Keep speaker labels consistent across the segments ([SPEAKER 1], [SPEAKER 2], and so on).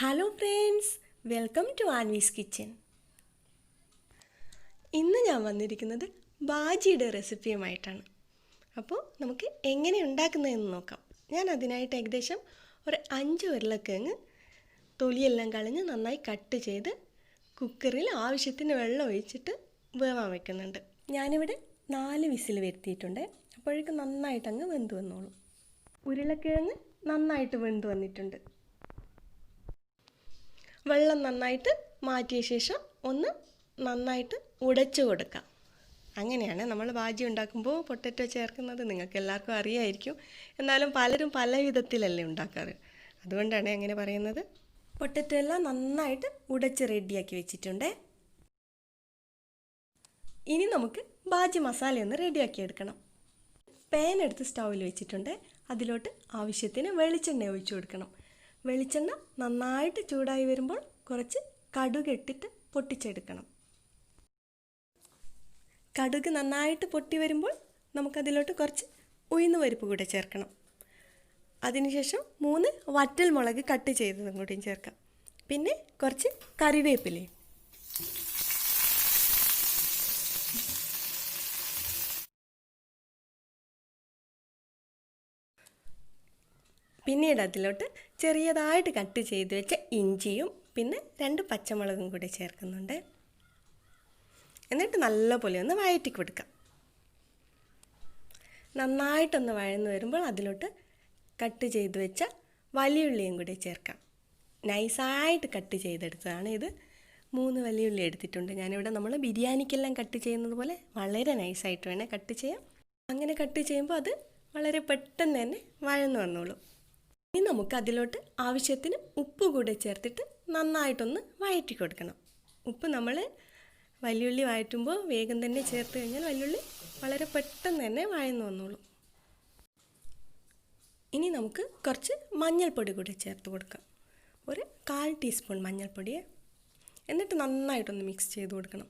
[SPEAKER 1] Hello friends, welcome to Anvi's kitchen. ഇന്ന് ഞാൻ വന്നിരിക്കുന്നത് ബാജിയുടെ റെസിപ്പിയുമായിട്ടാണ്. അപ്പോൾ നമുക്ക് എങ്ങനെ ഉണ്ടാക്കുന്നതെന്ന് നോക്കാം. ഞാൻ അതിനായിട്ട് ഏകദേശം ഒരു 5 ഉരുളക്കിഴങ്ങ് തൊലിയെല്ലാം കളഞ്ഞ് നന്നായി കട്ട് ചെയ്ത് കുക്കറിൽ ആവശ്യത്തിന് വെള്ളം ഒഴിച്ചിട്ട് വേവാൻ വെക്കുന്നുണ്ട്. ഞാനിവിടെ 4 വിസിൽ വരുത്തിയിട്ടുണ്ട്. അപ്പോഴേക്കും നന്നായിട്ടങ്ങ് വെന്ത് വന്നോളും. ഉരുളക്കിഴങ്ങ് നന്നായിട്ട് വെന്ത് വന്നിട്ടുണ്ട്. വെള്ളം നന്നായിട്ട് മാറ്റിയ ശേഷം ഒന്ന് നന്നായിട്ട് ഉടച്ചു കൊടുക്കാം. അങ്ങനെയാണ് നമ്മൾ ബാജി ഉണ്ടാക്കുമ്പോൾ പൊട്ടറ്റോ ചേർക്കുന്നത്. നിങ്ങൾക്ക് എല്ലാവർക്കും അറിയായിരിക്കും. എന്നാലും പലരും പല വിധത്തിലല്ലേ ഉണ്ടാക്കാറ്. അതുകൊണ്ടാണ് അങ്ങനെ പറയുന്നത്. പൊട്ടറ്റോ എല്ലാം നന്നായിട്ട് ഉടച്ച് റെഡിയാക്കി വെച്ചിട്ടുണ്ട്. ഇനി നമുക്ക് ബാജി മസാല ഒന്ന് റെഡിയാക്കി എടുക്കണം. പാൻ എടുത്ത് സ്റ്റൗവിൽ വെച്ചിട്ടുണ്ട്. അതിലോട്ട് ആവശ്യത്തിന് വെളിച്ചെണ്ണ ഒഴിച്ചു കൊടുക്കണം. വെളിച്ചെണ്ണ നന്നായിട്ട് ചൂടായി വരുമ്പോൾ കുറച്ച് കടുക് ഇട്ടിട്ട് പൊട്ടിച്ചെടുക്കണം. കടുക് നന്നായിട്ട് പൊട്ടി വരുമ്പോൾ നമുക്കതിലോട്ട് കുറച്ച് ഉഴുന്ന് പരിപ്പ് കൂടെ ചേർക്കണം. അതിനുശേഷം 3 വറ്റൽ മുളക് കട്ട് ചെയ്തതും കൂടിയും ചേർക്കാം. പിന്നെ കുറച്ച് കറിവേപ്പിലയും. പിന്നീട് അതിലോട്ട് ചെറിയതായിട്ട് കട്ട് ചെയ്ത് വെച്ച ഇഞ്ചിയും പിന്നെ 2 പച്ചമുളകും കൂടി ചേർക്കുന്നുണ്ട്. എന്നിട്ട് നല്ലപോലെ ഒന്ന് വഴറ്റി കൊടുക്കാം. നന്നായിട്ടൊന്ന് വഴന്ന് വരുമ്പോൾ അതിലോട്ട് കട്ട് ചെയ്ത് വെച്ച വലിയുള്ളിയും കൂടി ചേർക്കാം. നൈസായിട്ട് കട്ട് ചെയ്തെടുത്തതാണ് ഇത്. 3 വലിയുള്ളി എടുത്തിട്ടുണ്ട്. ഞാനിവിടെ നമ്മൾ ബിരിയാണിക്കെല്ലാം കട്ട് ചെയ്യുന്നത് പോലെ വളരെ നൈസായിട്ട് വേണേൽ കട്ട് ചെയ്യാം. അങ്ങനെ കട്ട് ചെയ്യുമ്പോൾ അത് വളരെ പെട്ടെന്ന് തന്നെ വഴന്ന് വന്നോളൂ. ഇനി നമുക്ക് അതിലോട്ട് ആവശ്യത്തിന് ഉപ്പ് കൂടെ ചേർത്തിട്ട് നന്നായിട്ടൊന്ന് വഴറ്റി കൊടുക്കണം. ഉപ്പ് നമ്മൾ വലിയുള്ളി വഴറ്റുമ്പോൾ വേഗം തന്നെ ചേർത്ത് കഴിഞ്ഞാൽ വലിയുള്ളി വളരെ പെട്ടെന്ന് തന്നെ വഴന്നു വന്നോളൂ. ഇനി നമുക്ക് കുറച്ച് മഞ്ഞൾപ്പൊടി കൂടെ ചേർത്ത് കൊടുക്കാം. ഒരു 1/4 ടീസ്പൂൺ മഞ്ഞൾപ്പൊടി. എന്നിട്ട് നന്നായിട്ടൊന്ന് മിക്സ് ചെയ്ത് കൊടുക്കണം.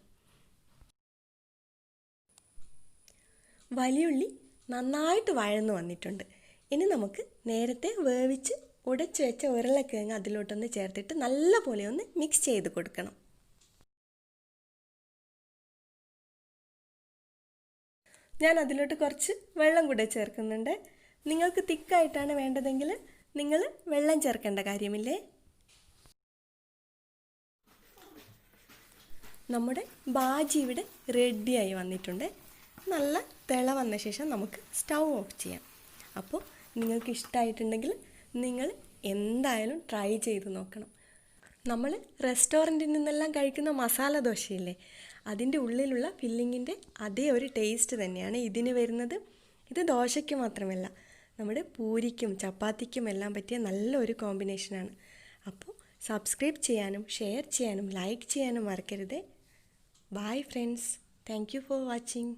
[SPEAKER 1] വലിയുള്ളി നന്നായിട്ട് വഴന്നു വന്നിട്ടുണ്ട്. ഇനി നമുക്ക് നേരത്തെ വേവിച്ച് ഉടച്ച് വെച്ച ഉരുളക്കിഴങ്ങ് അതിലോട്ടൊന്ന് ചേർത്തിട്ട് നല്ല പോലെ ഒന്ന് മിക്സ് ചെയ്ത് കൊടുക്കണം. ഞാൻ അതിലോട്ട് കുറച്ച് വെള്ളം കൂടെ ചേർക്കുന്നുണ്ട്. നിങ്ങൾക്ക് തിക്കായിട്ടാണ് വേണ്ടതെങ്കിൽ നിങ്ങൾ വെള്ളം ചേർക്കേണ്ട കാര്യമില്ലേ. നമ്മുടെ ബാജി ഇവിടെ റെഡിയായി വന്നിട്ടുണ്ട്. നല്ല തിള വന്ന ശേഷം നമുക്ക് സ്റ്റൗ ഓഫ് ചെയ്യാം. അപ്പോൾ നിങ്ങൾക്ക് ഇഷ്ടമായിട്ടുണ്ടെങ്കിൽ നിങ്ങൾ എന്തായാലും ട്രൈ ചെയ്ത് നോക്കണം. നമ്മൾ റെസ്റ്റോറൻറ്റിൽ നിന്നെല്ലാം കഴിക്കുന്ന മസാല ദോശയില്ലേ, അതിൻ്റെ ഉള്ളിലുള്ള ഫില്ലിങ്ങിൻ്റെ അതേ ഒരു ടേസ്റ്റ് തന്നെയാണ് ഇതിന് വരുന്നത്. ഇത് ദോശയ്ക്ക് മാത്രമല്ല, നമ്മുടെ പൂരിക്കും ചപ്പാത്തിക്കും എല്ലാം പറ്റിയ നല്ലൊരു കോമ്പിനേഷനാണ്. അപ്പോൾ സബ്സ്ക്രൈബ് ചെയ്യാനും ഷെയർ ചെയ്യാനും ലൈക്ക് ചെയ്യാനും മറക്കരുത്. Bye friends. Thank you for watching.